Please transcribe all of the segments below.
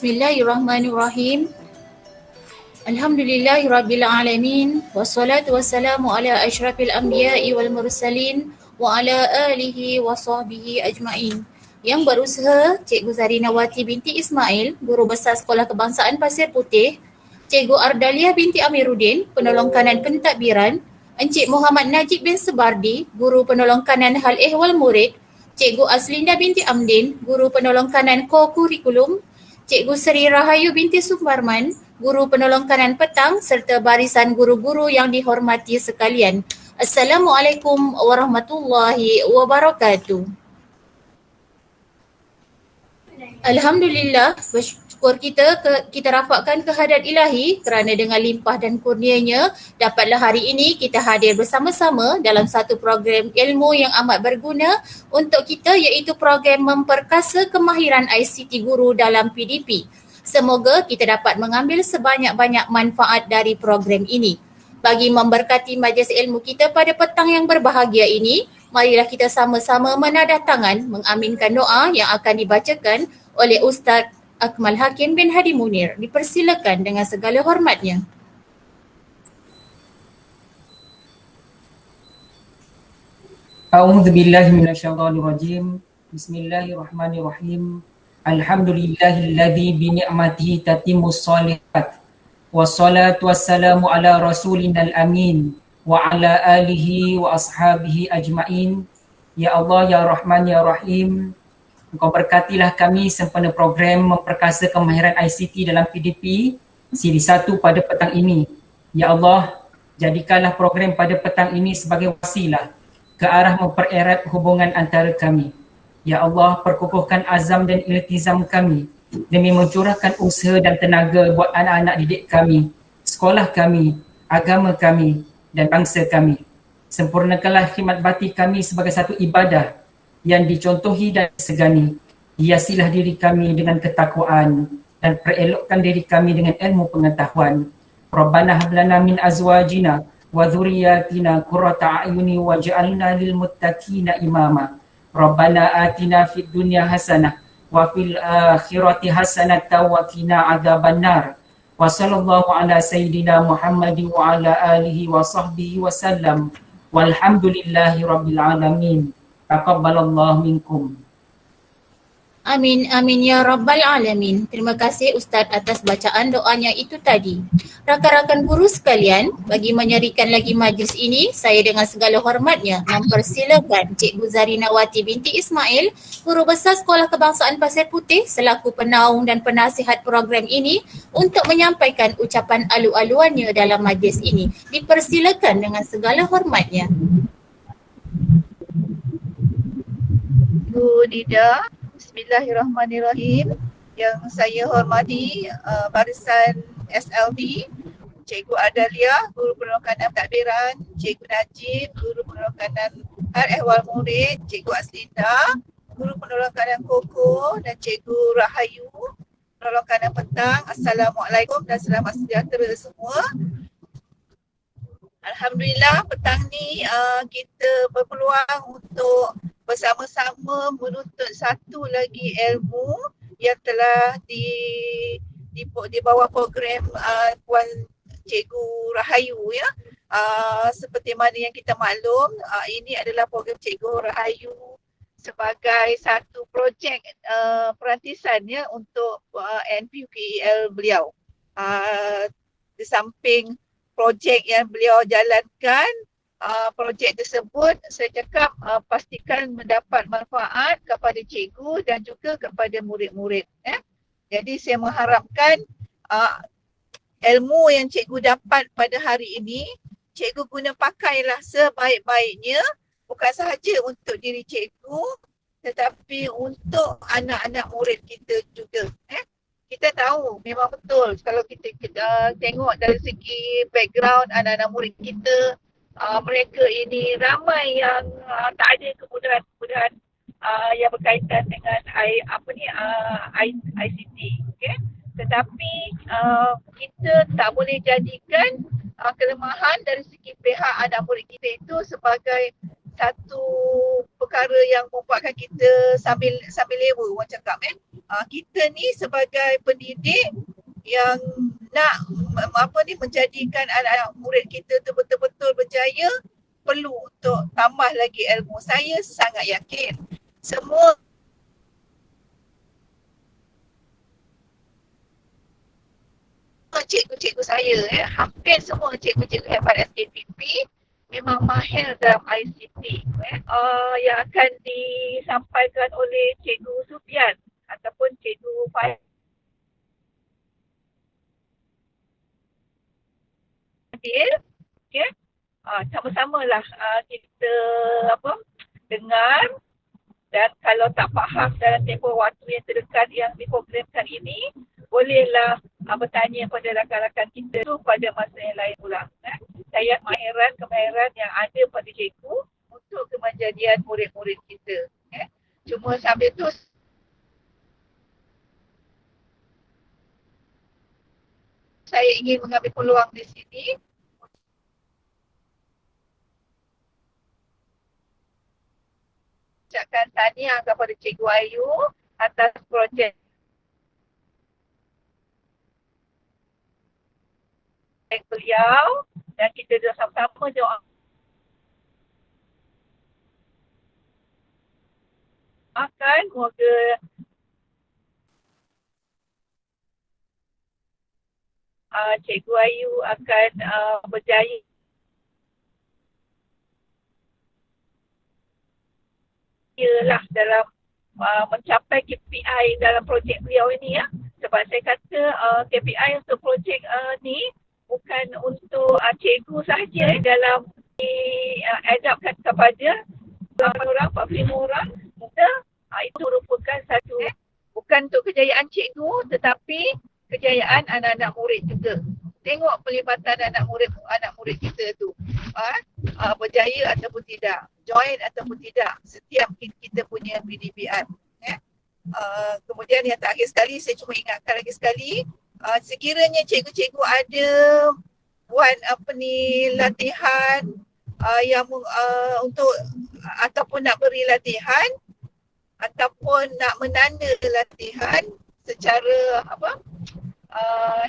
Bismillahirrahmanirrahim. Alhamdulillahirrabbilalamin. Wassalatu wassalamu ala asyrafil anbiya'i wal mursalin wa ala alihi wa sahbihi ajma'in. Yang berusaha Cikgu Zarinawati binti Ismail, Guru Besar Sekolah Kebangsaan Pasir Putih, Cikgu Ardaliah binti Amiruddin, Penolong Kanan Pentadbiran, Encik Muhammad Najib bin Sebardi, Guru Penolong Kanan Hal Ehwal Murid, Cikgu Aslinda binti Amdin, Guru Penolong Kanan Ko-Kurikulum, Cikgu Seri Rahayu binti Suparman, Guru Penolong Kanan Petang serta barisan guru-guru yang dihormati sekalian. Assalamualaikum warahmatullahi wabarakatuh. Alhamdulillah, bersyukur kita rafakkan kehadrat ilahi kerana dengan limpah dan kurnianya dapatlah hari ini kita hadir bersama-sama dalam satu program ilmu yang amat berguna untuk kita, iaitu program memperkasa kemahiran ICT guru dalam PDP. Semoga kita dapat mengambil sebanyak-banyak manfaat dari program ini. Bagi memberkati majlis ilmu kita pada petang yang berbahagia ini, marilah kita sama-sama menadah tangan mengaminkan doa yang akan dibacakan oleh Ustaz Akmal Hakim bin Hadi Munir. Dipersilakan dengan segala hormatnya. A'udzubillahi minasyaitonirrajim. Bismillahirrahmanirrahim. Alhamdulillahilladzi bi ni'matihi tatimmus shalihat. Wassalatu wassalamu ala rasulinal amin wa ala alihi wa ashabihi ajmain. Ya Allah, ya Rahman, ya Rahim, Engkau berkatilah kami sempena program memperkasa kemahiran ICT dalam PDP siri 1 pada petang ini. Ya Allah, jadikanlah program pada petang ini sebagai wasilah ke arah mempererat hubungan antara kami. Ya Allah, perkukuhkan azam dan iltizam kami demi mencurahkan usaha dan tenaga buat anak-anak didik kami, sekolah kami, agama kami dan bangsa kami. Sempurnakanlah khidmat bakti kami sebagai satu ibadah yang dicontohi dan disegani. Hiasilah diri kami dengan ketakwaan dan perelokkan diri kami dengan ilmu pengetahuan. Rabbana hablana min azwajina wa dhurriyyatina qurrata a'yuni waj'alna lil muttaqina imama. Rabbana atina fid dunya hasanah wa fil akhirati hasanah wa qina adzabannar. Wa sallallahu ala sayyidina Muhammadin wa ala alihi wa sahbihi wa sallam. Walhamdulillahi rabbil alamin. Taqabbalallahu minkum. Amin, amin ya rabbal alamin. Terima kasih Ustaz atas bacaan doanya itu tadi. Rakan-rakan guru sekalian, bagi menyerikan lagi majlis ini, saya dengan segala hormatnya mempersilakan Cikgu Zarinawati binti Ismail, Guru Besar Sekolah Kebangsaan Pasir Putih selaku penaung dan penasihat program ini untuk menyampaikan ucapan alu-aluannya dalam majlis ini. Dipersilakan dengan segala hormatnya. Bu Dida, Bismillahirrahmanirrahim. Yang saya hormati barisan SLB, Cikgu Ardaliah, Guru Penolong Kanan Pentadbiran, Cikgu Najib, Guru Penolong Kanan Hal Ehwal Murid, Cikgu Aslinda, Guru Penolong Kanan Koko dan Cikgu Rahayu, Penolong Kanan Petang. Assalamualaikum dan selamat sejahtera semua. Alhamdulillah, petang ni kita berpeluang untuk bersama-sama menuntut satu lagi ilmu yang telah di bawah program Puan Cikgu Rahayu ya. Seperti mana yang kita maklum, ini adalah program Cikgu Rahayu sebagai satu projek perantisan ya untuk NPUKL beliau. Di samping projek yang beliau jalankan, projek tersebut saya cakap pastikan mendapat manfaat kepada cikgu dan juga kepada murid-murid. Jadi saya mengharapkan ilmu yang cikgu dapat pada hari ini, cikgu guna pakailah sebaik-baiknya, bukan sahaja untuk diri cikgu tetapi untuk anak-anak murid kita juga. Kita tahu memang betul kalau kita tengok dari segi background anak-anak murid kita, mereka ini ramai yang tak ada kemudahan-kemudahan yang berkaitan dengan ICT. Okay? Tetapi kita tak boleh jadikan kelemahan dari segi pihak anak murid kita itu sebagai satu perkara yang membuatkan kita sambil lewa, orang cakap kita ni sebagai pendidik yang nak menjadikan anak-anak murid kita tu betul-betul berjaya, perlu untuk tambah lagi ilmu. Saya sangat yakin semua cikgu-cikgu saya, hampir semua cikgu-cikgu hebat SKPP memang mahir dalam ICT yang akan disampaikan oleh Cikgu Sufian ataupun Cikgu Fadil. Okay. Sama-samalah kita dengar, dan kalau tak faham dalam tempoh waktu yang terdekat yang diprogramkan ini, bolehlah bertanya pada rakan-rakan kita tu pada masa yang lain pula. Saya kemahiran yang ada pada cikgu untuk kemanjadian murid-murid kita. Cuma sambil tu saya ingin mengambil peluang di sini ucapkan tahniah kepada Cikgu Ayu atas projek beliau, dan kita sama-sama doa akan semoga Cikgu Ayu akan berjaya dalam mencapai KPI dalam projek beliau ini ya. Sebab saya kata KPI untuk projek ni bukan untuk cikgu sahaja dalam adapkan kepada 8 orang, 45 orang. Itu merupakan satu bukan untuk kejayaan cikgu tetapi kejayaan anak-anak murid juga. Tengok pelibatan anak murid kita tu berjaya ataupun tidak, join ataupun tidak setiap kita punya PDPR. Kemudian yang terakhir sekali, saya cuma ingatkan lagi sekali, sekiranya cikgu-cikgu ada buat latihan yang untuk ataupun nak beri latihan ataupun nak menanda latihan secara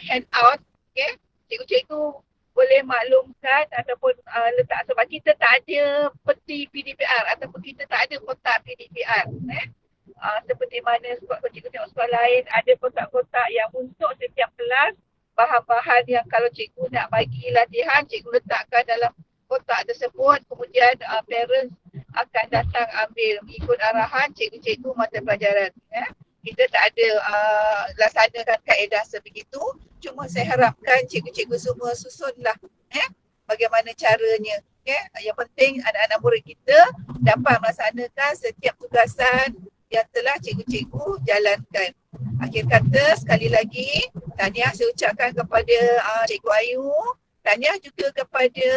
handout, cikgu-cikgu boleh maklumkan ataupun letak, sebab kita tak ada peti PDPR ataupun kita tak ada kotak PDPR. Seperti mana cikgu tengok sekolah lain ada kotak-kotak yang untuk setiap kelas, bahan-bahan yang kalau cikgu nak bagi latihan, cikgu letakkan dalam kotak tersebut, kemudian parents akan datang ambil mengikut arahan cikgu-cikgu mata pelajaran. Kita tak ada laksanakan kaedah sebegitu, cuma saya harapkan cikgu-cikgu semua susunlah bagaimana caranya. Yang penting anak-anak murid kita dapat melaksanakan setiap tugasan yang telah cikgu-cikgu jalankan. Akhir kata, sekali lagi tahniah saya ucapkan kepada Cikgu Ayu, tahniah juga kepada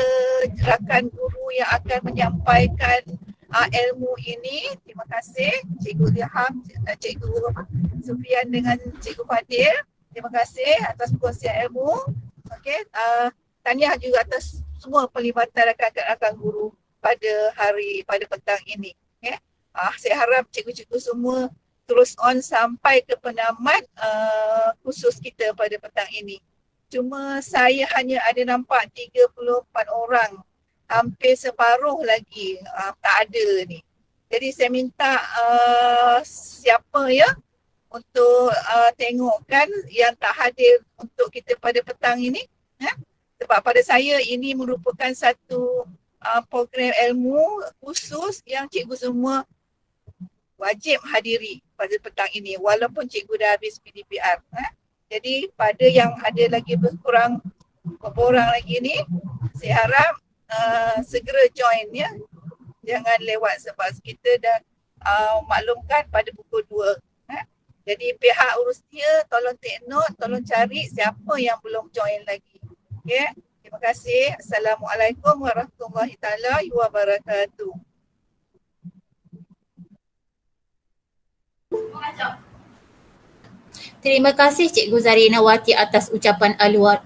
rakan guru yang akan menyampaikan ilmu ini. Terima kasih Cikgu Ilham, Cikgu Sufian dengan Cikgu Fadil. Terima kasih atas perkongsian ilmu. Tahniah juga atas semua pelibatan rakan-rakan guru pada petang ini. Saya harap cikgu-cikgu semua terus on sampai ke penamat khusus kita pada petang ini. Cuma saya hanya ada nampak 34 orang, hampir separuh lagi tak ada ni. Jadi saya minta siapa ya untuk tengokkan yang tak hadir untuk kita pada petang ini. Sebab pada saya ini merupakan satu program ilmu khusus yang cikgu semua wajib hadiri pada petang ini walaupun cikgu dah habis PDPR. Jadi pada yang ada lagi berkurang beberapa orang lagi ni, saya harap segera join ya. Jangan lewat sebab kita dah maklumkan pada pukul 2. Jadi pihak urusia tolong take note, tolong cari siapa yang belum join lagi. Okay? Terima kasih. Assalamualaikum warahmatullahi taala wabarakatuh. Terima kasih Cikgu Zarinawati atas ucapan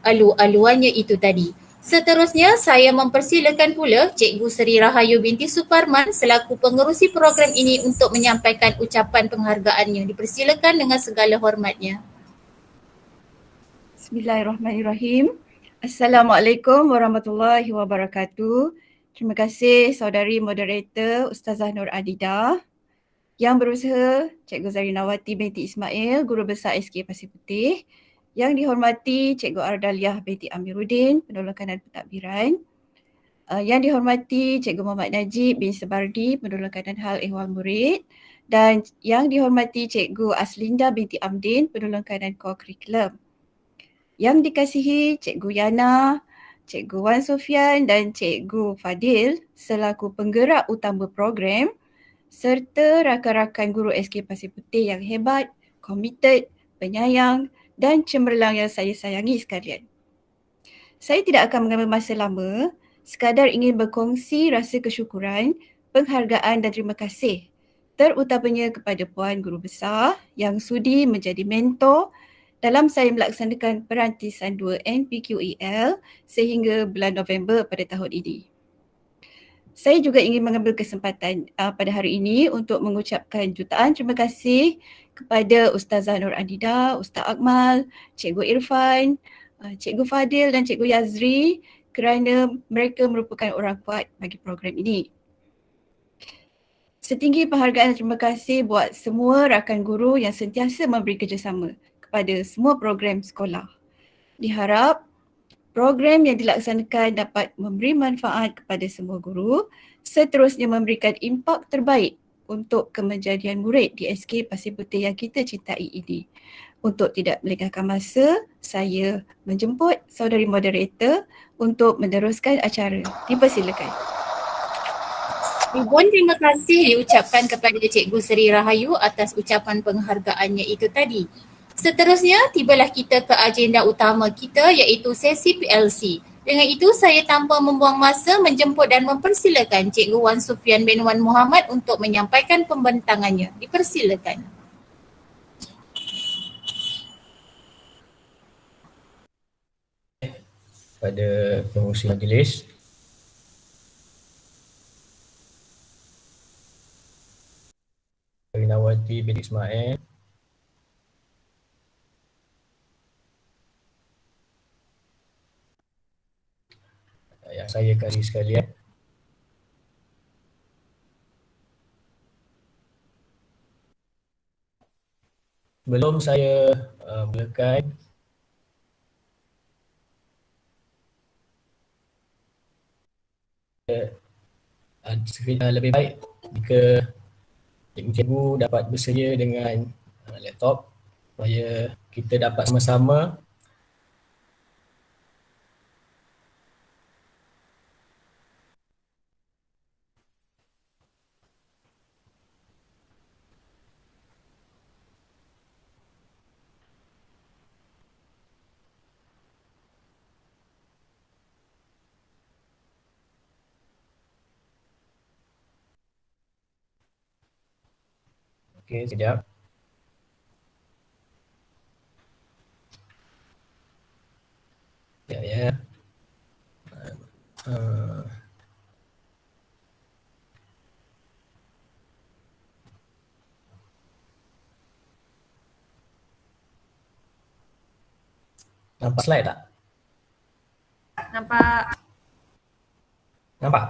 alu-aluannya itu tadi. Seterusnya, saya mempersilakan pula Cikgu Seri Rahayu binti Suparman selaku pengerusi program ini untuk menyampaikan ucapan penghargaannya. Dipersilakan dengan segala hormatnya. Bismillahirrahmanirrahim. Assalamualaikum warahmatullahi wabarakatuh. Terima kasih saudari moderator Ustazah Nur Adida. Yang berusaha Cikgu Zarinawati binti Ismail, Guru Besar SK Pasir Putih. Yang dihormati Cikgu Ardaliah binti Amiruddin, Penolong Kanan Pentadbiran. Yang dihormati Cikgu Muhammad Najib bin Sebardi, Penolong Kanan Hal Ehwal Murid. Dan yang dihormati Cikgu Aslinda binti Amdin, Penolong Kanan Core Curriculum. Yang dikasihi Cikgu Yana, Cikgu Wan Sofian dan Cikgu Fadil selaku penggerak utama program serta rakan-rakan guru SK Pasir Putih yang hebat, komited, penyayang dan cemerlang yang saya sayangi sekalian. Saya tidak akan mengambil masa lama, sekadar ingin berkongsi rasa kesyukuran, penghargaan dan terima kasih terutamanya kepada Puan Guru Besar yang sudi menjadi mentor dalam saya melaksanakan perantisan 2 NPQEL sehingga bulan November pada tahun ini. Saya juga ingin mengambil kesempatan pada hari ini untuk mengucapkan jutaan terima kasih kepada Ustazah Nur Adida, Ustaz Akmal, Cikgu Irfan, Cikgu Fadil dan Cikgu Yazri kerana mereka merupakan orang kuat bagi program ini. Setinggi penghargaan dan terima kasih buat semua rakan guru yang sentiasa memberi kerjasama kepada semua program sekolah. Diharap program yang dilaksanakan dapat memberi manfaat kepada semua guru, seterusnya memberikan impak terbaik untuk kemenjadian murid di SK Pasir Putih yang kita cintai ini. Untuk tidak melengahkan masa, saya menjemput saudari moderator untuk meneruskan acara. Dipersilakan. Ribuan terima kasih diucapkan kepada Cikgu Seri Rahayu atas ucapan penghargaannya itu tadi. Seterusnya, tibalah kita ke agenda utama kita iaitu sesi PLC. Dengan itu, saya tanpa membuang masa menjemput dan mempersilakan Cikgu Wan Sufian bin Wan Muhammad untuk menyampaikan pembentangannya. Dipersilakan. Pada pengurusi majlis, Zarinawati binti Ismail, yang saya kasih sekalian, sebelum saya mulakan, lebih baik jika cikgu dapat bersedia dengan laptop supaya kita dapat sama-sama Okey, sekejap. Sekejap ya. Nampak slide tak? Nampak. Nampak?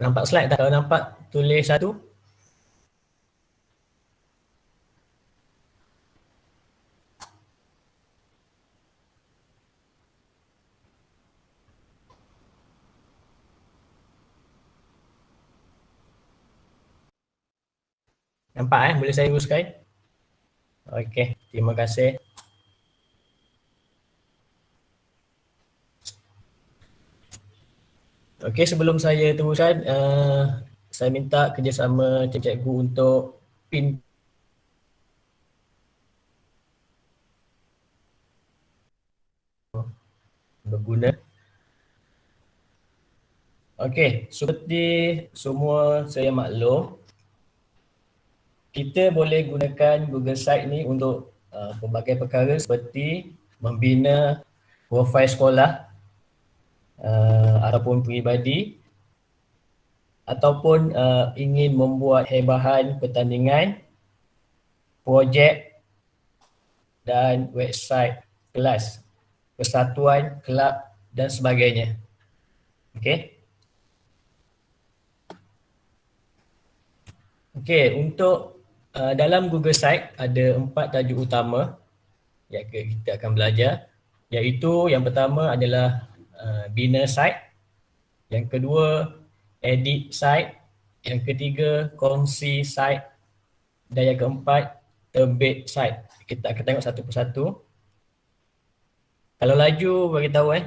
Nampak slide tak? Kalau nampak, tulis 1. Nampak boleh saya uruskan? Okey, terima kasih. Okey, sebelum saya teruskan, saya minta kerjasama cikgu untuk pin berguna. Okey, seperti semua saya maklum, kita boleh gunakan Google Site ni untuk pelbagai perkara seperti membina profil sekolah ataupun peribadi, ataupun ingin membuat hebahan pertandingan, projek dan website kelas, persatuan, kelab dan sebagainya. Okey. Okey, untuk dalam Google Site ada 4 tajuk utama yang kita akan belajar, iaitu yang pertama adalah bina site, yang kedua edit site, yang ketiga kongsi site, dan yang keempat terbit site. Kita akan tengok satu persatu. Kalau laju bagi tahu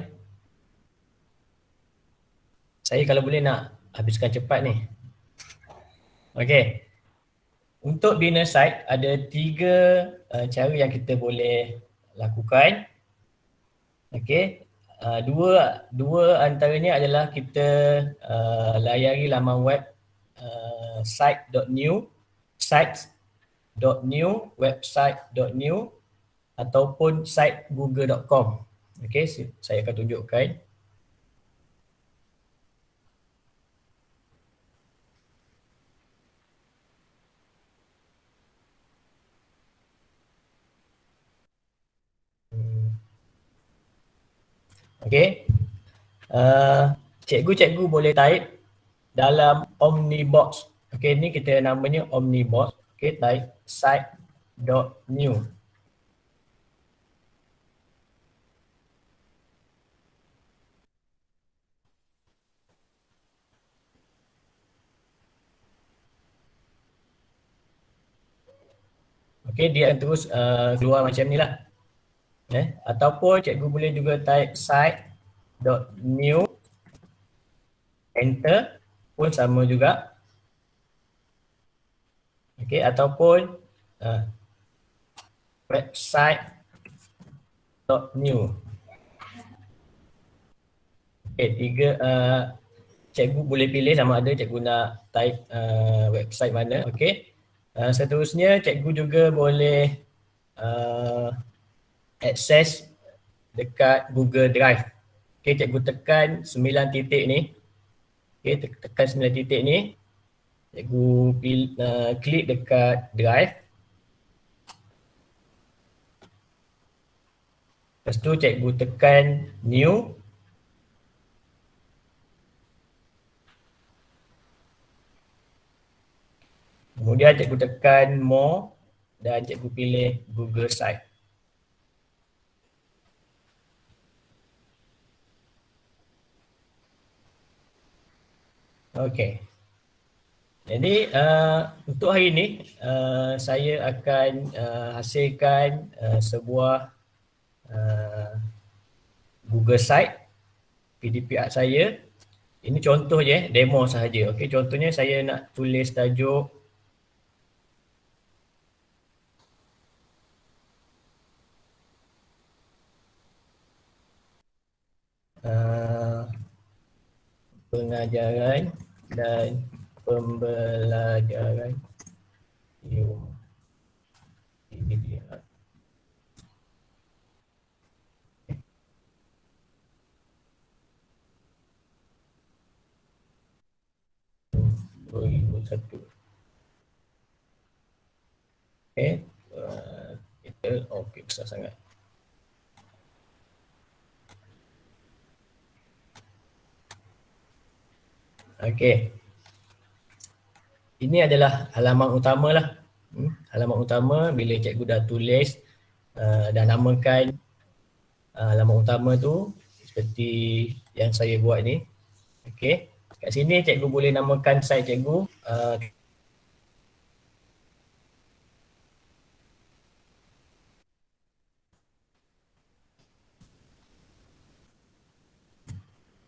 Saya kalau boleh nak habiskan cepat ni. Okey. Untuk bina site ada 3 cara yang kita boleh lakukan. Okey. Dua antaranya adalah kita layari laman web site.new, sites.new, website.new ataupun site google.com. Okey, saya akan tunjukkan. Okey. Cikgu-cikgu boleh type dalam Omnibox. Okey, ni kita namanya Omnibox. Okey, type site.new. Okey, dia akan terus keluar macam ni lah. Ataupun cikgu boleh juga type site.new, enter pun sama juga. Okey, ataupun website.new. Okey, cikgu boleh pilih sama ada cikgu nak type website mana. Okey. Seterusnya cikgu juga boleh akses dekat Google Drive. Okey, cikgu tekan 9 titik ni. Okey, tekan 9 titik ni. Cikgu klik dekat Drive. Lepas tu cikgu tekan New. Kemudian cikgu tekan More dan cikgu pilih Google Site. Okey. Jadi untuk hari ini saya akan hasilkan sebuah Google Site PDP art saya. Ini contoh je, demo sahaja. Okey, contohnya saya nak tulis tajuk pengajaran dan pembelajaran PDP art. Satu. Okey, kita okey besar sangat. Okey. Ini adalah halaman utama lah. Halaman utama bila cikgu dah tulis dah namakan halaman utama tu seperti yang saya buat ni. Okey. Kat sini cikgu boleh namakan site cikgu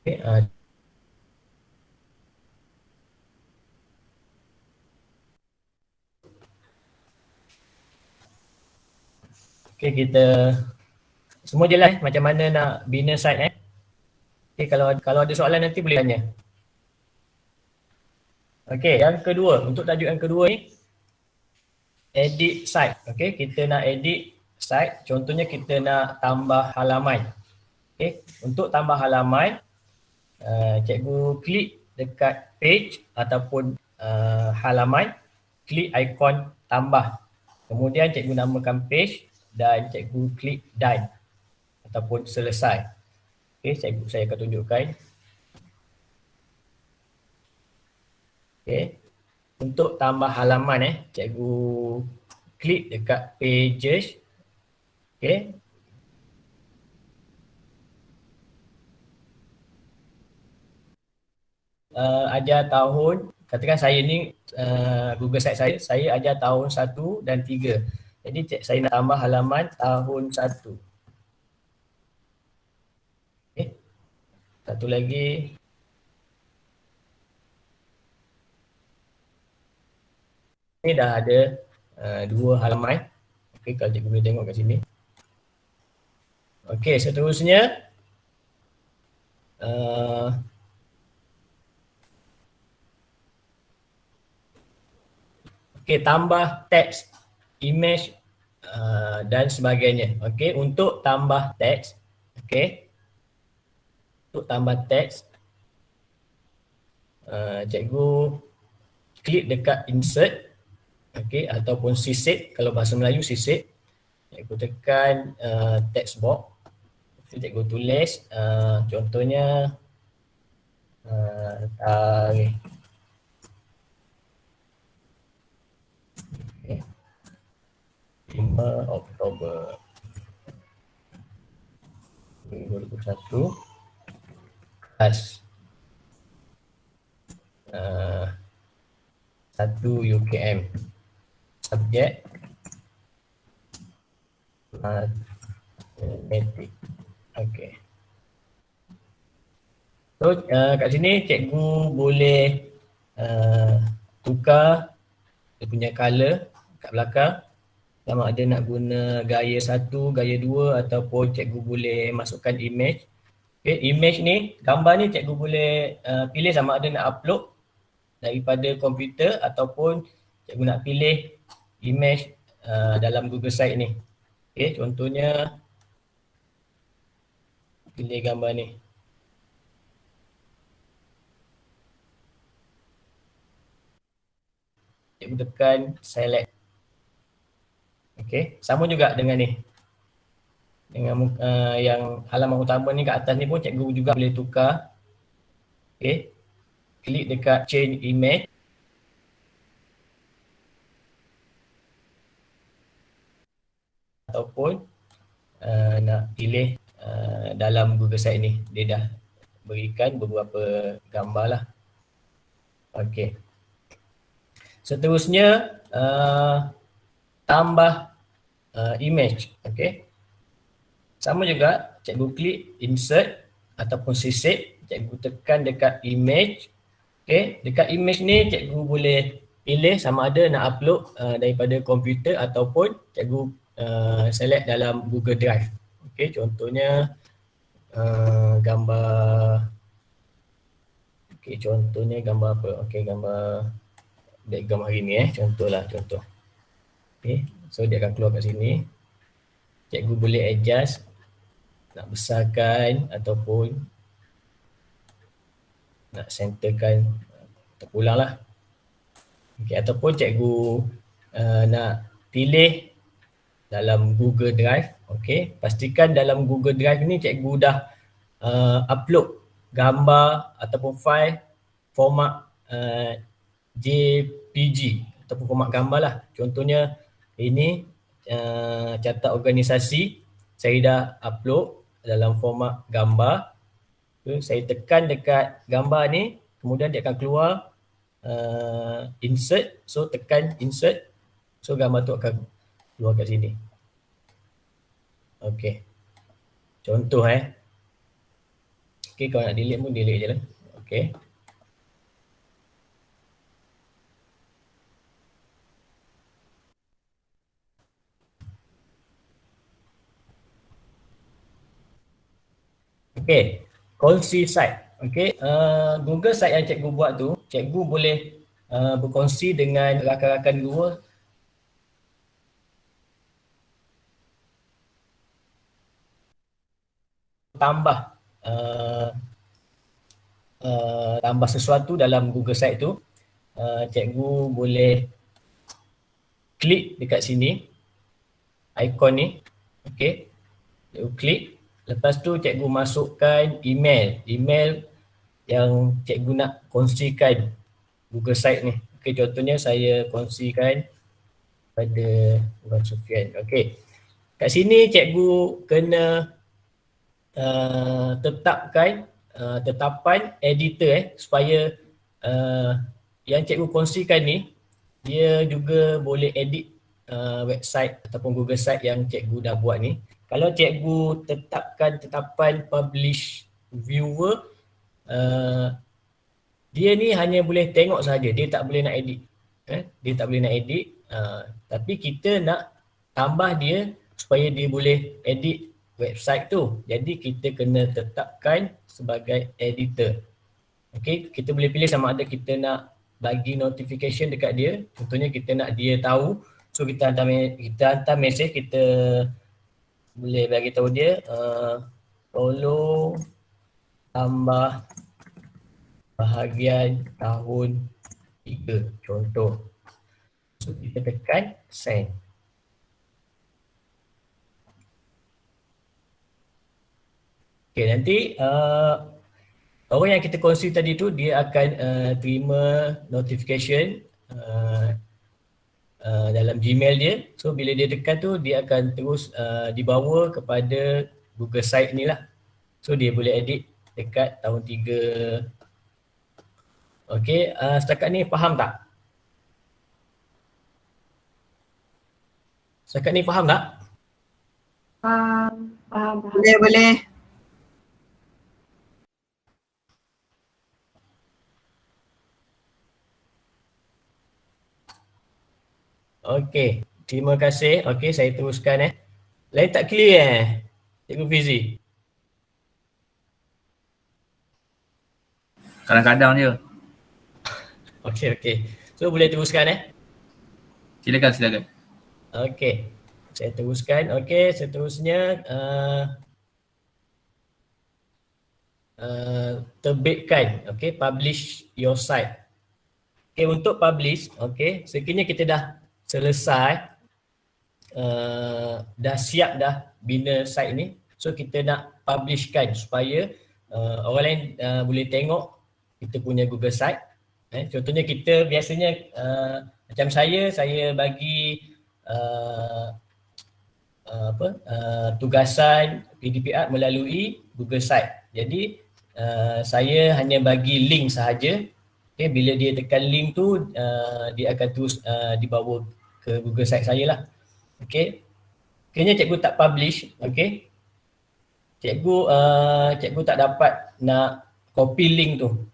okey, okey, kita semua jelas macam mana nak bina site Okey, kalau ada soalan nanti boleh tanya. Okey, yang kedua, untuk tajuk yang kedua ni edit site. Okey, kita nak edit site, contohnya kita nak tambah halaman. Okay. Untuk tambah halaman, cikgu klik dekat page ataupun halaman, klik ikon tambah. Kemudian cikgu namakan page dan cikgu klik done ataupun selesai. Okay, saya akan tunjukkan. Okay. Untuk tambah halaman cikgu klik dekat pages. Okay. Ajar tahun, katakan saya ni Google Site saya ajar tahun 1 dan 3. Jadi saya nak tambah halaman tahun 1. Okay. Satu lagi. Ni dah ada 2 halaman. Okay, kalau cikgu boleh tengok kat sini. Okay, seterusnya okay, tambah teks, image dan sebagainya. Okay, untuk tambah teks, okay, untuk tambah teks, cikgu klik dekat insert, okay, ataupun sisip, kalau bahasa Melayu sisip. Cikgu tekan text box, cikgu tulis contohnya tarikh 5 Oktober 2021, kelas 1 UKM, subjek matematik. Okey. So kat sini cikgu boleh tukar dia punya color kat belakang. Sama ada nak guna gaya 1, gaya 2 ataupun cikgu boleh masukkan image. Okay, image ni, gambar ni cikgu boleh pilih sama ada nak upload daripada komputer ataupun cikgu nak pilih image dalam Google Site ni. Okay, contohnya pilih gambar ni. Cikgu tekan select. Okay, sama juga dengan ni. Dengan yang halaman utama ni kat atas ni pun cikgu juga boleh tukar. Okay, klik dekat change image. Ataupun nak pilih dalam Google Site ni. Dia dah berikan beberapa gambar lah. Okay. Seterusnya tambah image. Okay. Sama juga cikgu klik insert ataupun sisip. Cikgu tekan dekat image. Okay. Dekat image ni cikgu boleh pilih sama ada nak upload daripada komputer ataupun cikgu select dalam Google Drive. Okay, contohnya gambar. Okay, contohnya gambar apa? Okay, gambar background hari ni contohlah, contoh. Okay, so dia akan keluar kat sini. Cikgu boleh adjust nak besarkan ataupun nak centerkan, terpulang lah. Okay, ataupun cikgu nak pilih dalam Google Drive. Okay, pastikan dalam Google Drive ni cikgu dah upload gambar ataupun file format JPG ataupun format gambar lah. Contohnya ini catat organisasi, saya dah upload dalam format gambar. Okay, saya tekan dekat gambar ni, kemudian dia akan keluar insert. So tekan insert, so gambar tu akan keluar kat sini. Okey. Contoh Okey, kalau nak delete pun delete je lah. Okey. Okey, kongsi site. Okey, Google Site yang cikgu buat tu, cikgu boleh berkongsi dengan rakan-rakan dua. tambah tambah sesuatu dalam Google Site tu, cikgu boleh klik dekat sini, ikon ni, okey. Cikgu klik, lepas tu cikgu masukkan email yang cikgu nak kongsikan Google Site ni. Okey, contohnya saya kongsikan pada Tuan Sufian. Okey. Kat sini cikgu kena tetapkan tetapan editor supaya yang cikgu kongsikan ni dia juga boleh edit website ataupun Google Site yang cikgu dah buat ni. Kalau cikgu tetapkan tetapan publish viewer, dia ni hanya boleh tengok saja, dia tak boleh nak edit. Dia tak boleh nak edit, tapi kita nak tambah dia supaya dia boleh edit website tu. Jadi kita kena tetapkan sebagai editor. Okey, kita boleh pilih sama ada kita nak bagi notification dekat dia. Contohnya kita nak dia tahu, so kita hantar mesej, kita boleh bagi tahu dia tolong tambah bahagian tahun 3 contoh. So kita tekan send. Okay, nanti orang yang kita kongsi tadi tu dia akan terima notification dalam Gmail dia. So bila dia tekan tu dia akan terus dibawa kepada Google Site ni lah. So dia boleh edit dekat tahun 3. Okey, setakat ni faham tak? Setakat ni faham tak? Faham. Boleh. Okey, terima kasih. Okey, saya teruskan Lain tak clear Cikgu Fizi? Kadang-kadang je. Okey. So boleh teruskan Silakan. Okey. Saya teruskan. Okey, seterusnya terbitkan, publish your site. Okey, untuk publish, sekiranya kita dah selesai, dah siap dah bina site ni, so kita nak publishkan supaya orang lain boleh tengok kita punya Google Site. Contohnya kita biasanya macam saya bagi tugasan PDP Art melalui Google Site. Jadi saya hanya bagi link sahaja. Bila dia tekan link tu dia akan terus dibawa ke Google Site saya lah. Kayaknya cikgu tak publish, cikgu tak dapat nak copy link tu.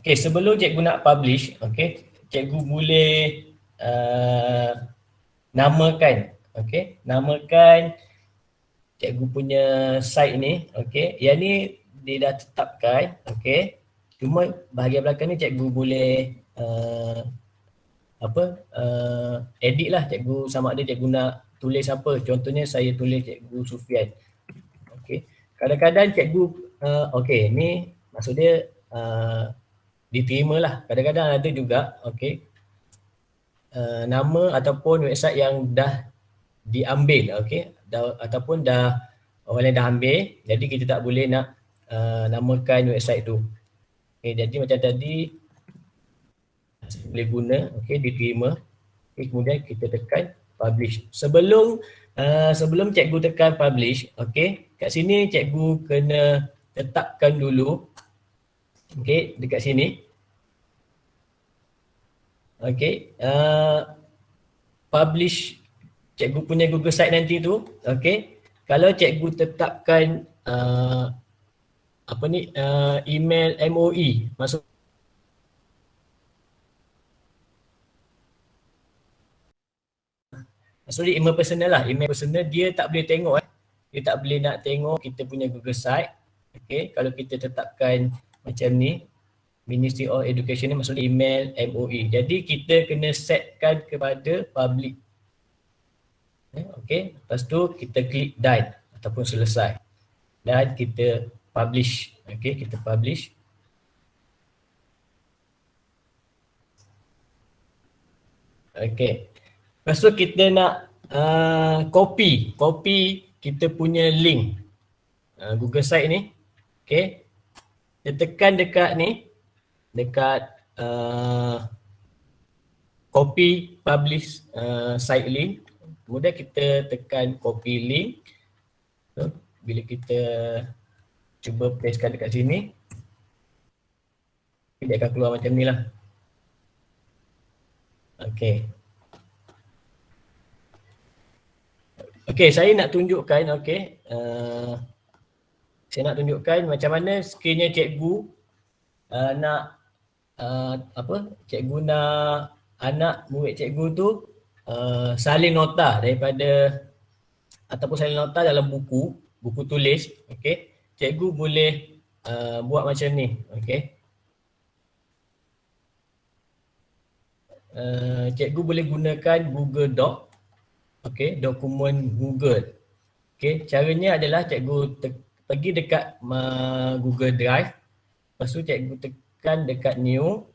Sebelum cikgu nak publish, cikgu boleh namakan cikgu punya site ni. Yang ni dia dah tetapkan. Cuma bahagian belakang ni cikgu boleh edit lah. Cikgu sama ada cikgu nak tulis apa. Contohnya saya tulis Cikgu Sufian. Kadang-kadang cikgu ni maksud dia diterima lah. Kadang-kadang ada juga nama ataupun website yang dah diambil, ataupun dah orang lain dah ambil, jadi kita tak boleh nak namakan website tu. Jadi macam tadi boleh guna, diterima. Kemudian kita tekan publish. Sebelum cikgu tekan publish, kat sini cikgu kena tetapkan dulu dekat sini. Publish cikgu punya Google Site nanti tu, kalau cikgu tetapkan email MOE, maksudnya email personal lah. Email personal dia tak boleh tengok dia tak boleh nak tengok kita punya Google Site. Kalau kita tetapkan macam ni, Ministry of Education ni maksudnya email MOE. Jadi kita kena setkan kepada public. Okey, lepas tu kita klik done ataupun selesai. Dan kita publish. Okey, kita publish. Okey. Lepas tu kita nak copy kita punya link Google Site ni. Okey. Kita tekan dekat ni, dekat copy publish site link. Kemudian kita tekan copy link. So, bila kita cuba pastekan dekat sini, dia akan keluar macam ni lah. Okey. Okey, saya nak tunjukkan, saya nak tunjukkan macam mana sekiranya cikgu nak cikgu nak anak murid cikgu tu salin nota daripada ataupun salin nota dalam buku tulis. Okey, cikgu boleh buat macam ni. Okey, cikgu boleh gunakan Google Doc. Okey, dokumen Google. Okey, caranya adalah cikgu pergi dekat Google Drive. Lepas tu cikgu tekan dekat new.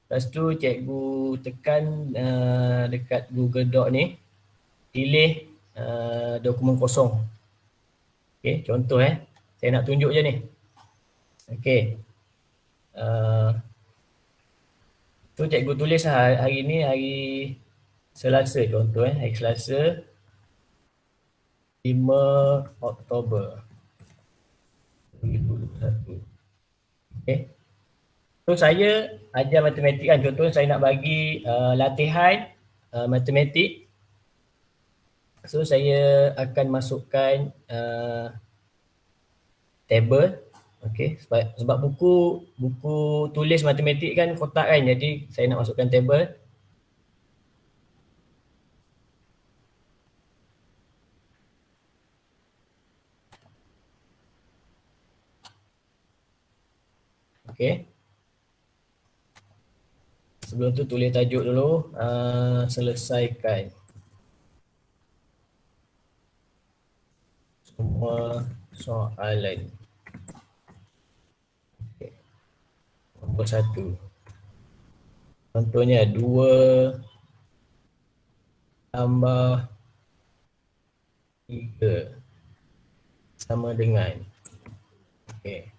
Lepas tu cikgu tekan dekat Google Doc ni. Pilih dokumen kosong. Okey, contoh saya nak tunjuk je ni. Okey. Tu cikgu tulis hari ni hari Selasa contoh hari Selasa 5 Oktober 2021. Okey. So saya ajar matematik kan, contoh saya nak bagi latihan matematik. So saya akan masukkan table. Okey, sebab buku tulis matematik kan kotak kan, jadi saya nak masukkan table. Okey. Sebelum tu tulis tajuk dulu, selesaikan semua soalan. Okey. Nombor 1. Contohnya 2 tambah 3 sama dengan. Okey.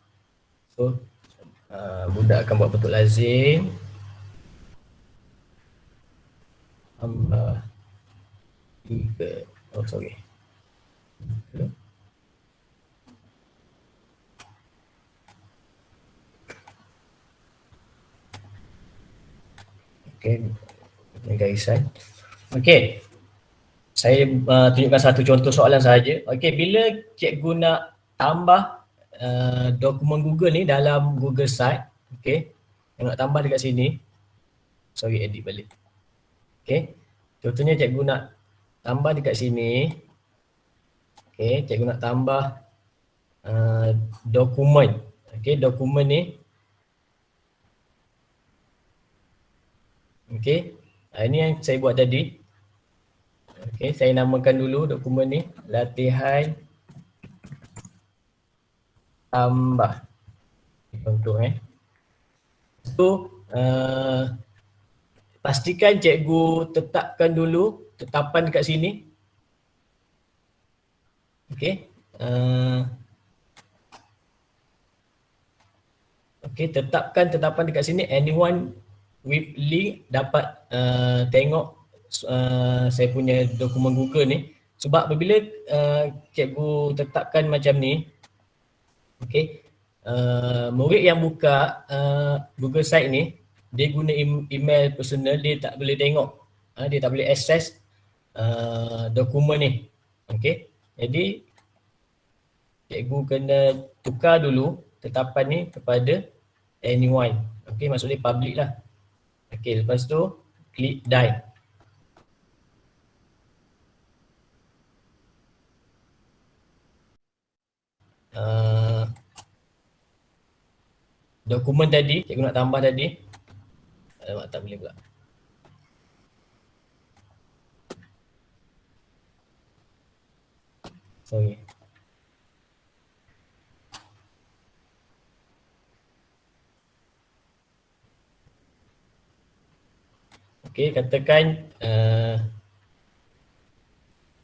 So budak akan buat bentuk lazim tambah 3. Oh sorry. Okey, ini garisan. Okey. Saya tunjukkan satu contoh soalan sahaja. Okey, bila cikgu nak tambah dokumen Google ni dalam Google Site, okey, nak tambah dekat sini. Sorry, edit balik. Okey, contohnya cikgu nak tambah dekat sini. Okey, cikgu nak tambah dokumen. Okey, dokumen ni. Okey, ini yang saya buat tadi. Okey, saya namakan dulu dokumen ni latihan tambah. Contoh So pastikan cikgu tetapkan dulu tetapan dekat sini. Okey. Okey, tetapkan tetapan dekat sini. Anyone with link dapat tengok saya punya dokumen Google ni. Sebab apabila cikgu tetapkan macam ni, okey, murid yang buka Google Site ni, dia guna email personal, dia tak boleh tengok, dia tak boleh access dokumen ni. Okey, jadi cikgu kena tukar dulu tetapan ni kepada anyone. Okey, maksudnya public lah. Okey, lepas tu klik done. Dokumen tadi, cikgu nak tambah tadi. Alamak, tak boleh pula. Sorry. Okey, katakan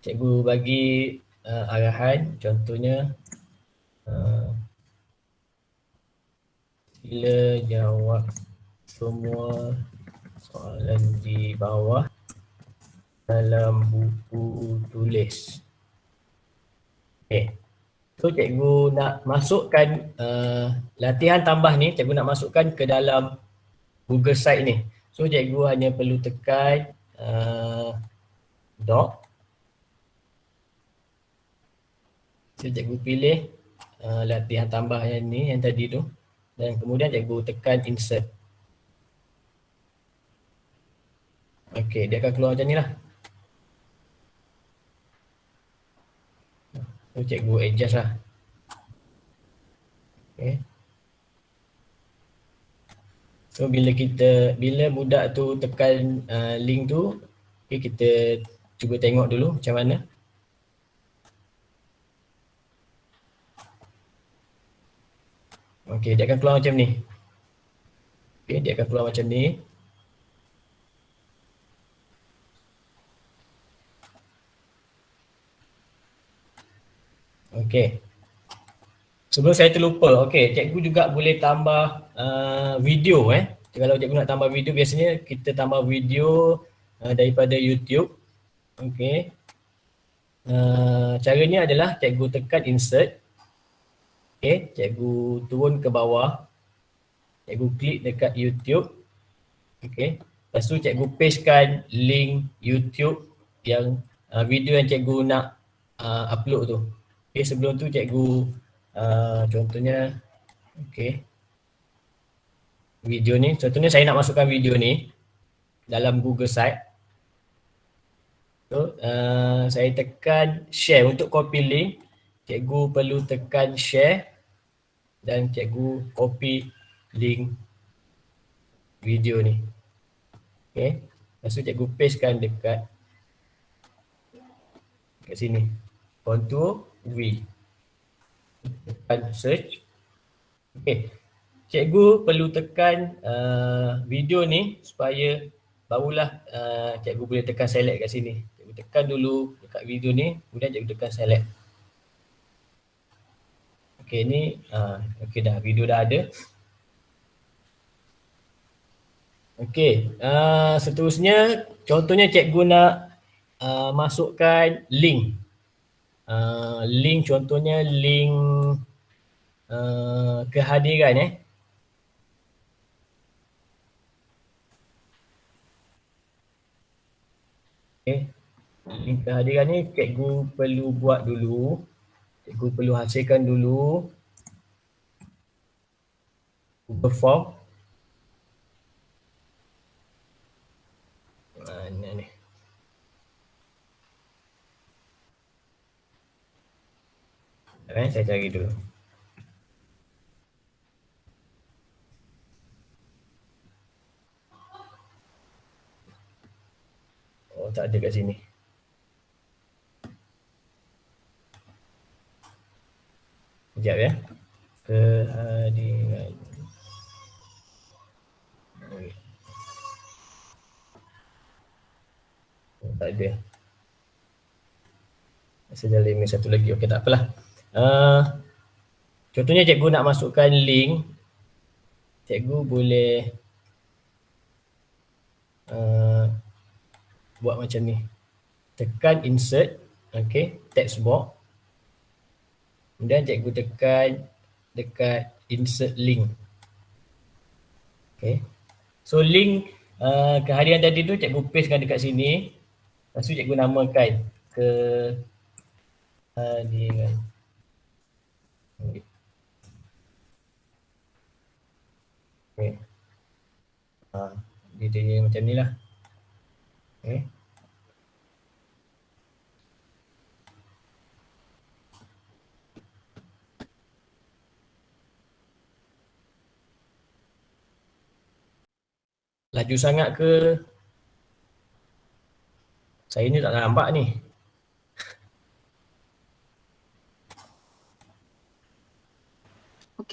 cikgu bagi arahan, contohnya sila jawab semua soalan di bawah dalam buku tulis. Okay. So cikgu nak masukkan latihan tambah ni, cikgu nak masukkan ke dalam Google Site ni. So cikgu hanya perlu tekan doc. So cikgu pilih latihan tambah yang ni, yang tadi tu. Dan kemudian cikgu tekan insert. Okay, dia akan keluar macam ni lah. So cikgu adjust lah. Okay. So bila budak tu tekan link tu, okay, kita cuba tengok dulu macam mana. Okay, dia akan keluar macam ni. Okay, dia akan keluar macam ni. Okay. Sebelum saya terlupa, okay, cikgu juga boleh tambah video. Kalau cikgu nak tambah video, biasanya kita tambah video daripada YouTube. Okay. Caranya adalah cikgu tekan insert. Okay, cikgu turun ke bawah. Cikgu klik dekat YouTube. Okay. Lepas tu cikgu pastekan link YouTube yang video yang cikgu nak upload tu. Okay, sebelum tu cikgu contohnya, okay, video ni, contohnya saya nak masukkan video ni dalam Google Site. So, saya tekan share. Untuk copy link, cikgu perlu tekan share dan cikgu copy link video ni. Okay, lepas tu cikgu pastekan dekat sini. Control V. Tekan search. Okay, cikgu perlu tekan video ni supaya barulah cikgu boleh tekan select kat sini. Cikgu tekan dulu dekat video ni, kemudian cikgu tekan select. Okay, ni okay dah, video dah ada. Okay, seterusnya contohnya cikgu nak masukkan link. Link contohnya link kehadiran Okay, link kehadiran ni cikgu perlu buat dulu. Cikgu perlu hasilkan dulu Google Form. Mana ni? Saya cari dulu. Oh, tak ada kat sini. Sekejap ya. Kehadiran. Oh, tak ada. Masih ada link satu lagi. Okey, tak apalah. Contohnya cikgu nak masukkan link. Cikgu boleh buat macam ni. Tekan insert. Okay, text box. Kemudian cikgu tekan dekat insert link. Okay. So link kehadiran tadi tu cikgu pastekan dekat sini. Lepas tu cikgu namakan kehadiran. Okay. Dia macam ni lah. Okay. Laju sangat ke? Saya ni tak nampak ni.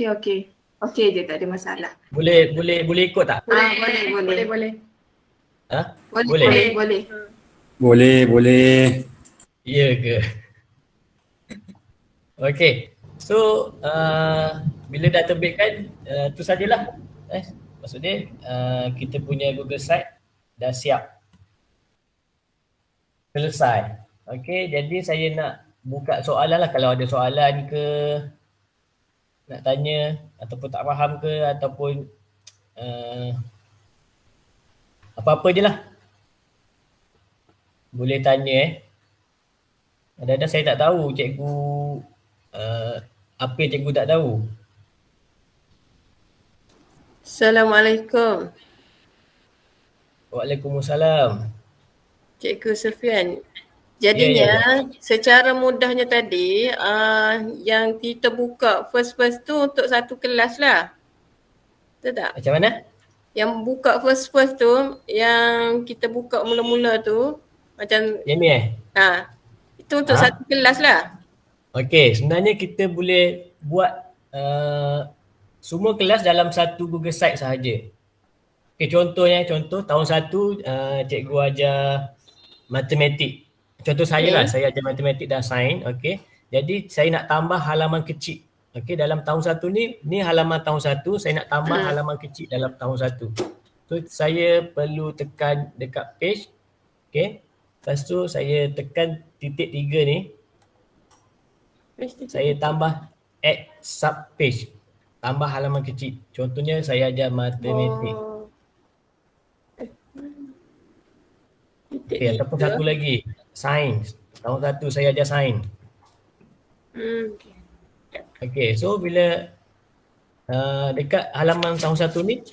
Okey. Okey je, tak ada masalah. Boleh ikut tak? Boleh. Ha? Boleh. Boleh. Ya ke? Okey. So bila dah terbitkan tu sajalah. Maksudnya kita punya Google Site dah siap. Selesai. Okey, jadi saya nak buka soalan lah kalau ada soalan ke nak tanya ataupun tak faham ke ataupun apa-apa je lah. Boleh tanya Kadang-kadang saya tak tahu cikgu apa yang cikgu tak tahu. Assalamualaikum. Waalaikumsalam. Cikgu Sufian. Jadinya secara mudahnya tadi yang kita buka first tu untuk satu kelas lah. Betul tak? Macam mana? Yang buka first tu yang kita buka mula-mula tu macam Yang ni itu untuk satu kelas lah. Okey, sebenarnya kita boleh buat semua kelas dalam satu Google Site sahaja. Okey, contoh tahun 1 cikgu ajar matematik. Contoh saya lah, saya ajar matematik dan sains, okey. Jadi saya nak tambah halaman kecil. Okey, dalam tahun 1 ni halaman tahun 1, saya nak tambah halaman kecil dalam tahun 1. So saya perlu tekan dekat page. Okey. Lepas tu saya tekan titik 3 ni. Saya tambah add sub page. Tambah halaman kecil. Contohnya saya ajar matematik. Okay, ataupun satu lagi, sains. Tahun 1 saya ajar sains. Okay, so bila dekat halaman tahun 1 ni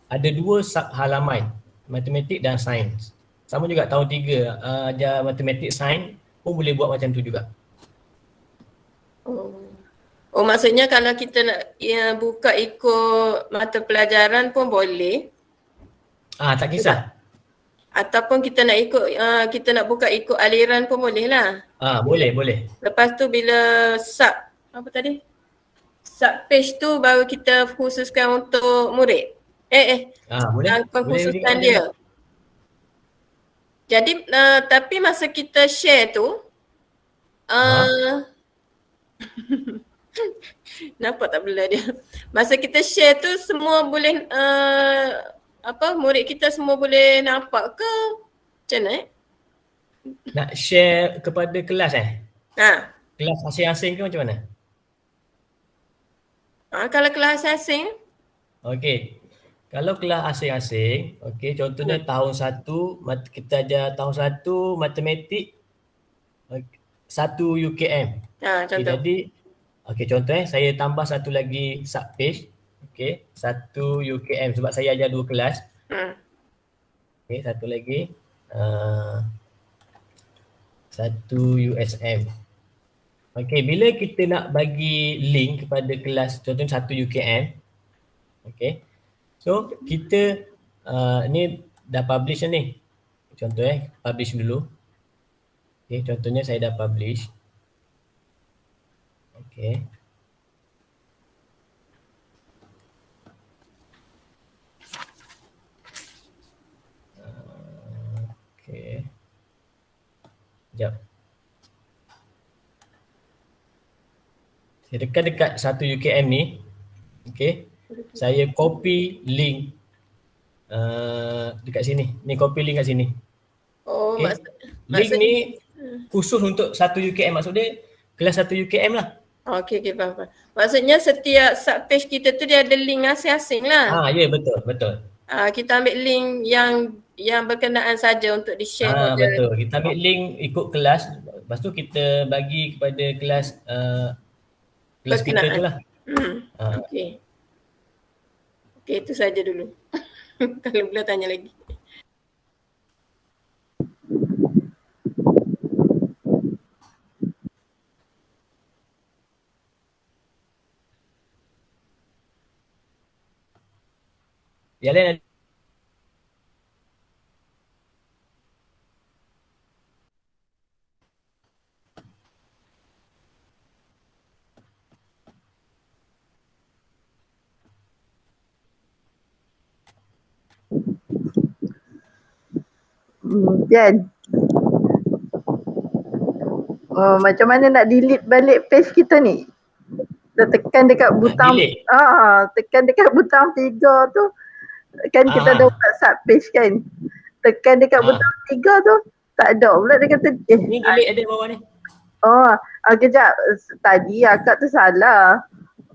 ada 2 sub halaman, matematik dan sains. Sama juga tahun 3 ajar matematik sains pun boleh buat macam tu juga. Oh maksudnya kalau kita nak buka ikut mata pelajaran pun boleh. Tak kisah. Ataupun kita nak ikut kita nak buka ikut aliran pun boleh lah. Boleh. Lepas tu bila sub page tu baru kita khususkan untuk murid. Boleh. Pengkhususan dia. Jadi tapi masa kita share tu nampak tak bela dia. Masa kita share tu semua boleh murid kita semua boleh nampak ke? Macam mana Nak share kepada kelas Kelas asing-asing ke macam mana? Kalau kelas asing? Okey. Kalau kelas asing-asing, okey, contohnya tahun 1 kita ajar tahun 1 matematik 1 UKM. Contoh. Jadi contoh saya tambah satu lagi sub page. Okey, 1 UKM sebab saya ajar 2 kelas. Okey, satu lagi 1 USM. Okey, bila kita nak bagi link kepada kelas contohnya 1 UKM. Okey. So kita ni dah publish ni. Contoh publish dulu. Okey, contohnya saya dah publish. Okey. Okey. Sekejap. Saya tekan dekat 1 UKM ni. Okey. Saya copy link dekat sini. Ni copy link kat sini. Okay. Link ni khusus untuk 1 UKM. Maksudnya kelas 1 UKM lah. Okey, faham. Maksudnya setiap subpage kita tu dia ada link masing-masing lah. Ya, betul. Kita ambil link yang berkenaan saja untuk di-share pada. Betul. Kita ambil link ikut kelas. Lepas tu kita bagi kepada kelas kita tu lah. Okey, itu saja dulu. Kalau boleh tanya lagi. Yang lain ada? Kan? Macam mana nak delete balik page kita ni? Kita tekan dekat butang delete? tekan dekat butang 3 tu. Kan kita dah buat subpage kan. Tekan dekat butang 3 tu tak ada pula dia kata ni delete ada bawah ni. Kejap. Tadi akak tu salah.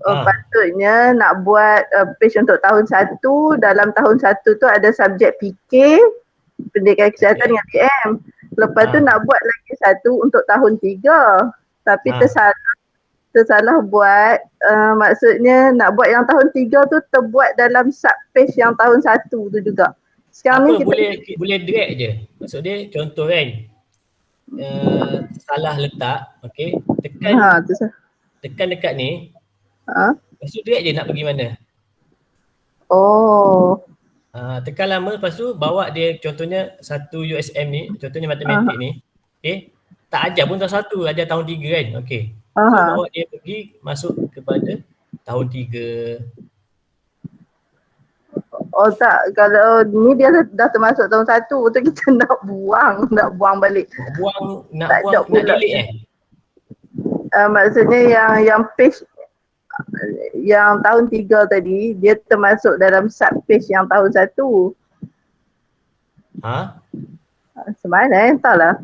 Patutnya nak buat page untuk tahun 1. Dalam tahun 1 tu ada subjek PK, pendidikan kesihatan dengan PM. Lepas tu nak buat lagi satu untuk tahun 3. Tapi tersalah buat. Maksudnya nak buat yang tahun 3 tu terbuat dalam subpage yang tahun 1 tu juga. Sekarang ni kita boleh drag je. Maksud dia contoh kan, salah letak, okey, tekan dekat ni. Lepas tu drag je nak pergi mana. Tekan lama, lepas tu bawa dia contohnya satu USM ni, contohnya matematik ni, okey, tak ajar pun tahun 1, ajar tahun 3 kan, okey. So bawa dia pergi masuk kepada tahun 3. Tak, kalau ni dia dah termasuk tahun 1, betul kita nak buang balik. Nak delete maksudnya yang page yang tahun 3 tadi dia termasuk dalam subpage yang tahun 1. Semana entahlah.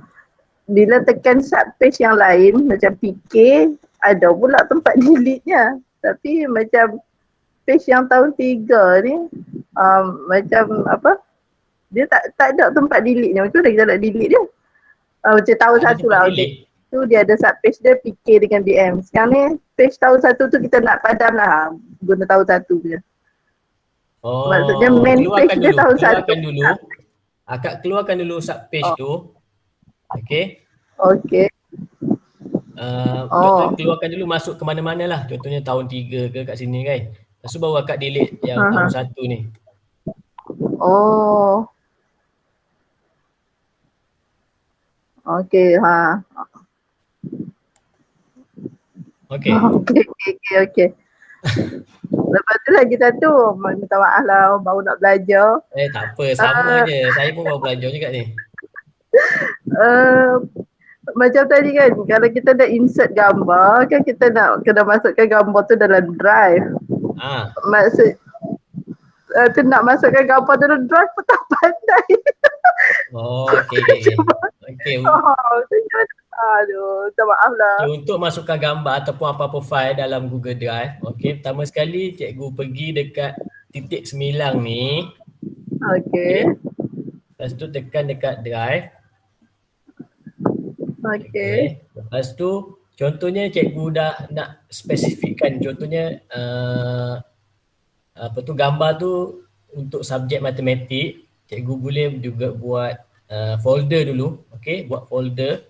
Bila tekan subpage yang lain macam PK, ada pula tempat delete-nya. Tapi macam page yang tahun 3 ni macam apa, dia tak ada tempat delete-nya. Macam mana kita nak delete dia? Macam tahun 1 lah. Tu dia ada subpage dia PK dengan BM. Sekarang ni page tahun 1 tu kita nak padam lah, guna tahun 1 je. Maksudnya main page dia tahun 1. Akak keluarkan dulu subpage tu. Okey. Keluarkan dulu, masuk ke mana-mana lah. Contohnya tahun 3 ke kat sini kan. Lepas tu baru akak delete yang tahun 1 ni. Okey. Lepas tu lagi satu, minta maaf lah, baru nak belajar. Tak apa, sama je. Saya pun baru belajar juga ni. Macam tadi kan, kalau kita nak insert gambar kan, kita nak kena masukkan gambar tu dalam drive. Maksud tu nak masukkan gambar dalam drive pun tak pandai. Okey. Aduh, minta maaf lah. Untuk masukkan gambar ataupun apa-apa file dalam Google Drive, okey, pertama sekali cikgu pergi dekat titik 9 ni. Okey. Lepas tu tekan dekat drive. Okey. Lepas tu contohnya cikgu dah nak spesifikkan, contohnya apa tu, gambar tu untuk subjek matematik, cikgu boleh juga buat folder dulu. Okey, buat folder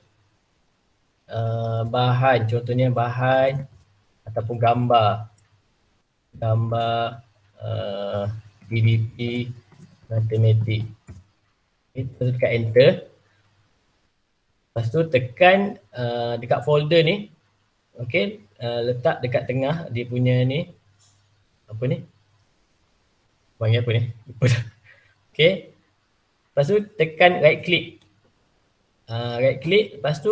bahan, contohnya bahan ataupun gambar PDP matematik. Okay, terus tekan enter. Lepas tu tekan dekat folder ni. Okey, letak dekat tengah dia punya ni. Apa ni? Panggil apa ni? Okey. Lepas tu tekan right click. Right click, lepas tu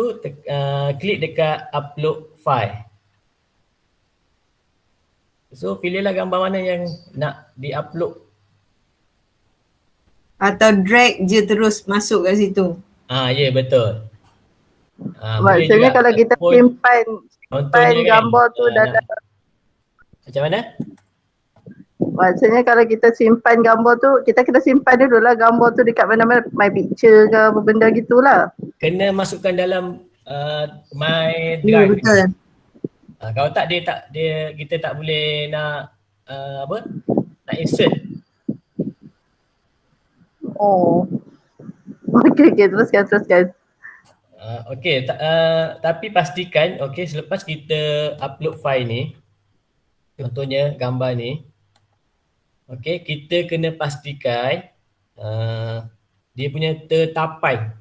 klik dekat upload file. So pilihlah gambar mana yang nak di-upload. Atau drag je terus masuk kat situ. Ya, betul. Maksudnya kalau kita simpan gambar tu dalam, macam mana? Maksudnya kalau kita simpan gambar tu, kita kena simpan dulu lah gambar tu dekat mana-mana, My Picture ke apa benda gitulah. Kena masukkan dalam My Drive. Betul. Kalau tak kita tak boleh nak nak insert. Okey, teruskan. Tapi pastikan selepas kita upload file ni, contohnya gambar ni, kita kena pastikan dia punya tertapai.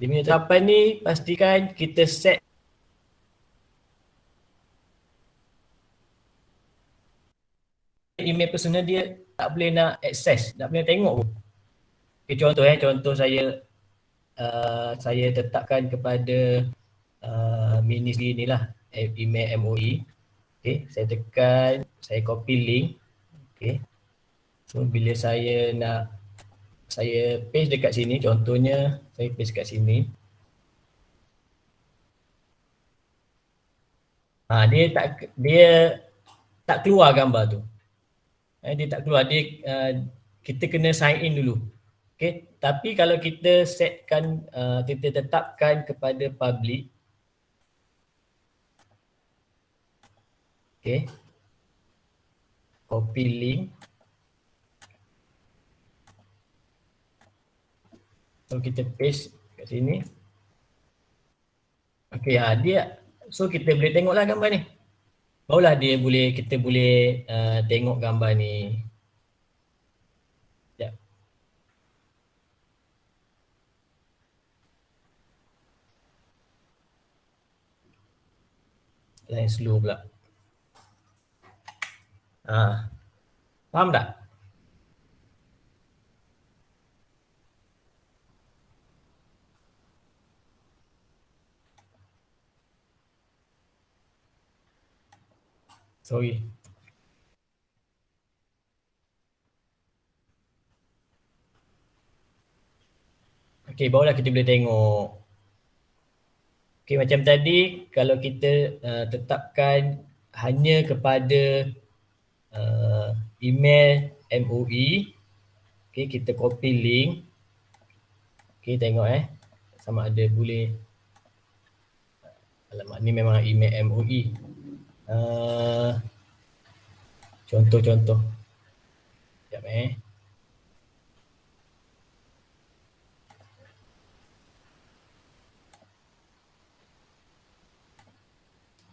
Dia punya tertapai ni pastikan kita set email personal dia tak boleh nak access, tak boleh tengok pun. Okay, contoh saya letakkan kepada ministry ni lah, email MOE. Okay, saya tekan, saya copy link. Okay, so bila saya paste dekat sini, contohnya saya paste kat sini. Dia tak keluar gambar tu. Dia tak keluar, kita kena sign in dulu. Okay, tapi kalau kita setkan, kita tetapkan kepada public. Okay, copy link. So kita paste kat sini. Okay, so kita boleh tengoklah gambar ni. Barulah kita boleh tengok gambar ni. Sekejap. Lain slow pula. Faham tak? Sorry. Okay, barulah kita boleh tengok. Okay, macam tadi kalau kita tetapkan hanya kepada email MOE. Okay, kita copy link. Okay, tengok sama ada boleh. Alamak, ni memang email MOE. Contoh. Sekejap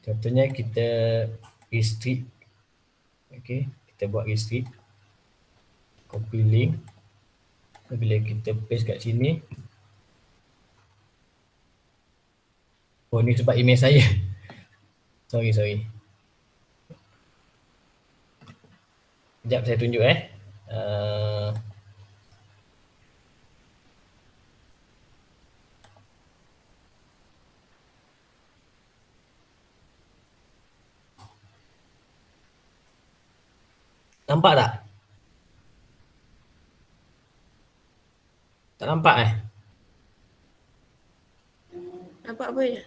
Contohnya kita restrict. Okay, kita buat restrict. Copy link. Bila kita paste kat sini. Oh, ni sebab email saya. Sorry. Sekejap saya tunjuk Nampak tak? Tak nampak Nampak apa je?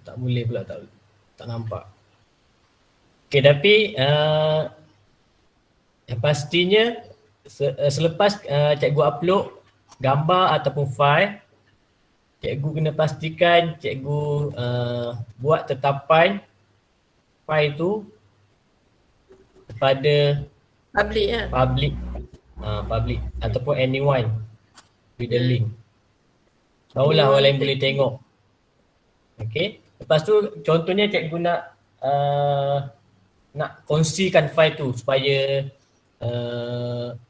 Tak boleh pula, tak nampak. Okay, tapi pastinya selepas cikgu upload gambar ataupun file, cikgu kena pastikan cikgu buat tetapan file tu kepada public ataupun anyone with the link. Barulah orang lain boleh tengok. Okay. Lepas tu contohnya cikgu nak kongsikan file tu supaya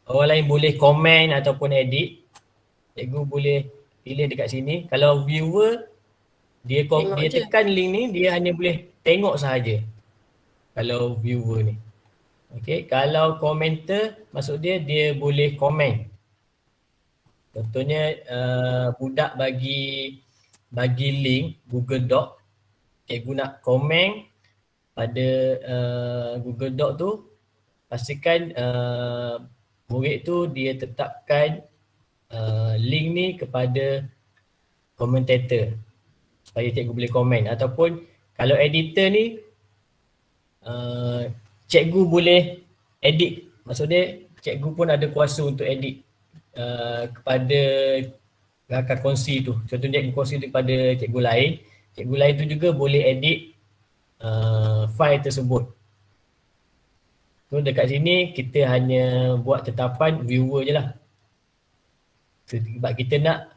orang lain boleh komen ataupun edit. Cikgu boleh pilih dekat sini. Kalau viewer dia tekan link ni, dia hanya boleh tengok sahaja. Kalau viewer ni. Okay. Kalau komentar, maksud dia boleh komen. Contohnya budak bagi link Google Doc, cikgu nak komen pada Google Doc tu, pastikan murid tu dia tetapkan link ni kepada komentator supaya cikgu boleh komen. Ataupun kalau editor ni, cikgu boleh edit. Maksudnya cikgu pun ada kuasa untuk edit kepada rakan kongsi tu. Contohnya cikgu kongsi tu kepada cikgu lain. Cikgu lain tu juga boleh edit file tersebut. So dekat sini kita hanya buat tetapan viewer je lah. Sebab kita nak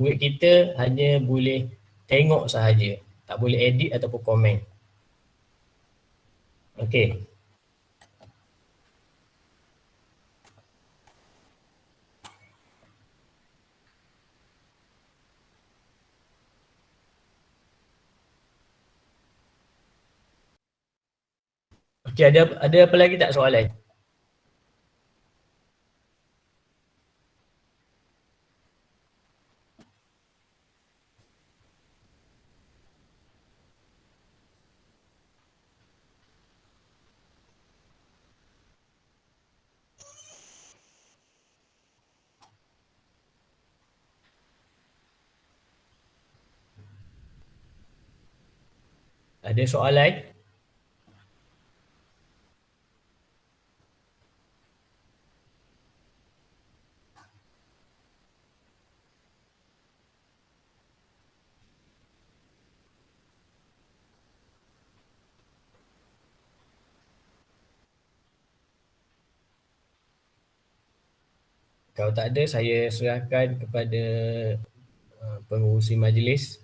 murid kita hanya boleh tengok sahaja. Tak boleh edit ataupun komen. Okay. Okey, ada apa lagi tak soalan? Ada soalan? Kalau tak ada, saya serahkan kepada pengurusi majlis.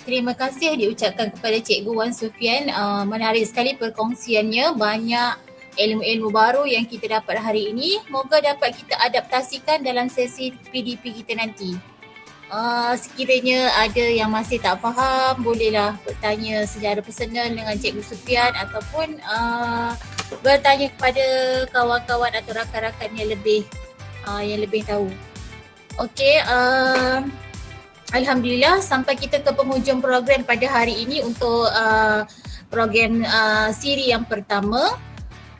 Terima kasih diucapkan kepada Cikgu Wan Sufian. Menarik sekali perkongsiannya. Banyak ilmu-ilmu baru yang kita dapat hari ini. Moga dapat kita adaptasikan dalam sesi PDP kita nanti. Sekiranya ada yang masih tak faham, bolehlah bertanya secara personal dengan Cikgu Sufian ataupun bertanya kepada kawan-kawan atau rakan-rakan yang lebih tahu. Okey, Alhamdulillah sampai kita ke penghujung program pada hari ini untuk program siri yang pertama.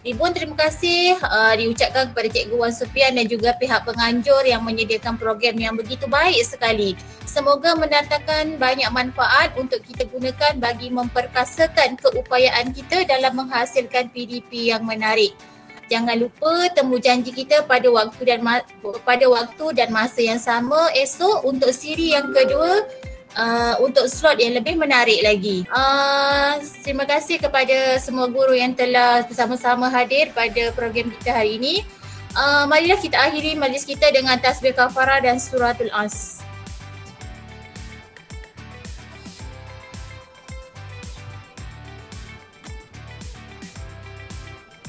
Ribuan terima kasih diucapkan kepada Cikgu Wan Sufian dan juga pihak penganjur yang menyediakan program yang begitu baik sekali. Semoga mendatangkan banyak manfaat untuk kita gunakan bagi memperkasakan keupayaan kita dalam menghasilkan PDP yang menarik. Jangan lupa temu janji kita pada waktu dan masa yang sama esok untuk siri yang kedua untuk slot yang lebih menarik lagi. Terima kasih kepada semua guru yang telah bersama-sama hadir pada program kita hari ini. Marilah kita akhiri majlis kita dengan tasbih kafarah dan suratul As.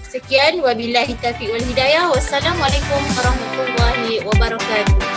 Sekian, wabillahi taufiq wal hidayah. Wassalamualaikum warahmatullahi wabarakatuh.